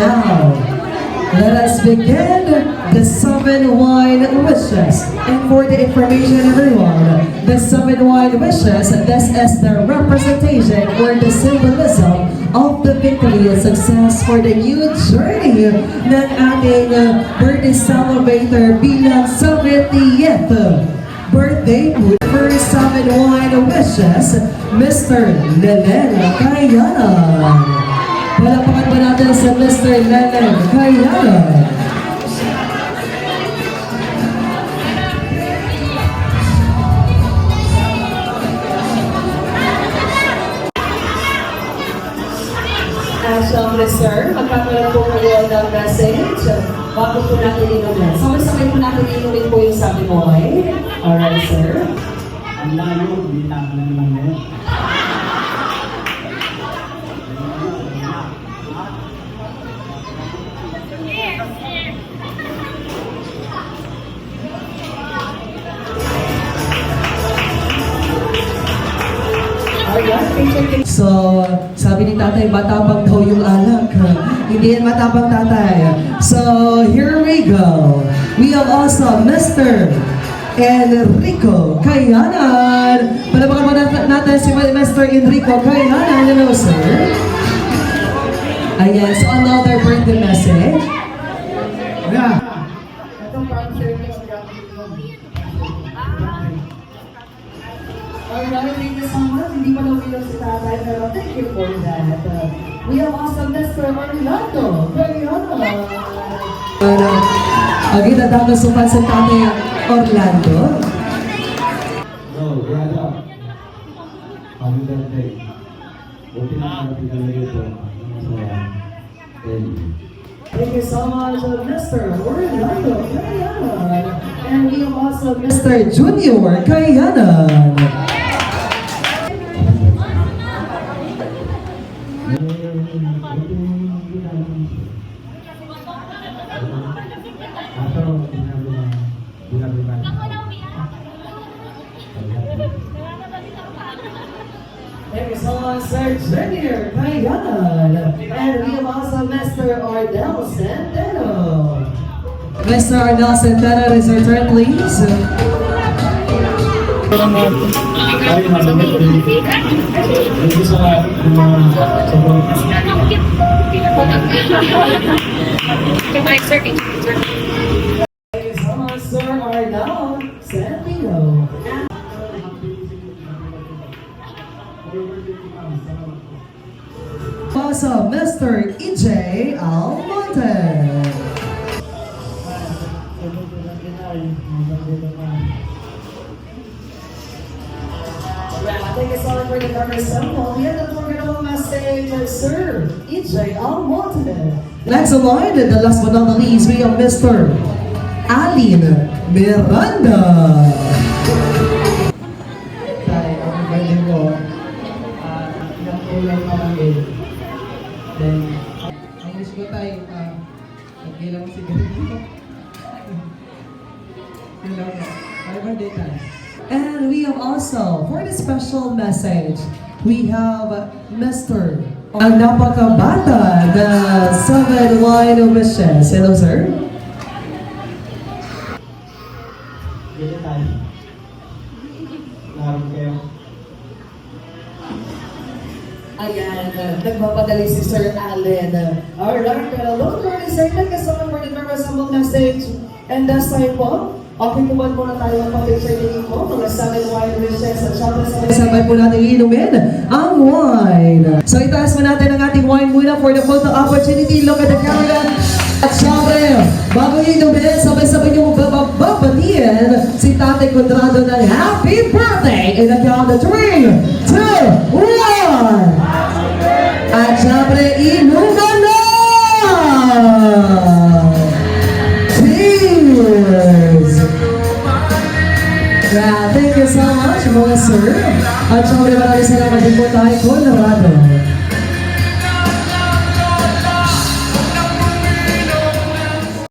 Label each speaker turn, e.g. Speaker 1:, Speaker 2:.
Speaker 1: now, let us begin the 7 wine wishes. And for the information, everyone, the 7 wine wishes, this is the representation or the symbolism of the victory and success for the new journey ng ating birthday celebrator bilang 70th birthday po. First 7 wine wishes, Mr. Lelen Kayanan. Palapakan ba natin sa Mr. Lelen Kayanan? Siyempre, sir, magkakaroon po kayo ng message bago po natin inumin. Sabay-sabay po natin inumin po yung sabi mo, okay? Alright, sir.
Speaker 2: Ang layo, hindi naman naman yun.
Speaker 1: So, sabi ni tatay, matapang daw yung alak. Hindi yan matapang tatay. So, here we go. We have also Mr. Enrico Kayanan. Palapakan mo natin si Mr. Enrico Kayanan. Hello, sir. Ayan, so another birthday message.
Speaker 2: Yeah.
Speaker 1: Alright, thank you so much. Hindi pa lang si tatay, pero thank you for that. We have also Mr. Orlando Kayanan. Again, natapos sa pansin tatay Orlando.
Speaker 2: So, Rada. Happy birthday. Buti na pinagpigala ito.
Speaker 1: Thank you so much, Mr. Orlando Kayanan. And we have also Mr. Junior Kayanan. Thank you so much, Sir Junior Kayanan. And we have also Mr. Ardel Centeno. Mr. Ardel Centeno, is your turn, please.
Speaker 2: Ay, masamit. Thank you sa support.
Speaker 1: Thank you so much, Sir Ardel Centeno. Also, Mr. EJ Almonte. Thank you so much for the number 7. Yeah, don't forget about message, Sir EJ Almonte. Next in line, the last but not the least, we have Mr. Alin Miranda.
Speaker 2: Then, ang wish ko tayo, magkailan mo si Ganito. Happy birthday tayo.
Speaker 1: And we have also, for the special message, we have Mr. Ang napakabata na 7 wine wishes. Hello, sir.
Speaker 2: Ganito tayo. Naroon kayo.
Speaker 1: Ayan, nagmamadali si Sir Allen. Alright, pero don't worry, sir. Thank you so much for the memorable message. And this time po, okay po ba muna tayo ang pag-picture din po? Mga 7 wine wishes at sabay po natin inumin ang wine. So itaas mo natin ang ating wine muna for the photo opportunity. Look at the camera. At syempre, bago nyo inumin, sabay-sabay nyo babatiin si Tatay Conrado ng happy birthday in the count of 3, 2, 1! At syempre, inuman na! Cheers! Yeah, thank you so much, mga sir. At syempre, maraming salamat din po tayo, Conrado.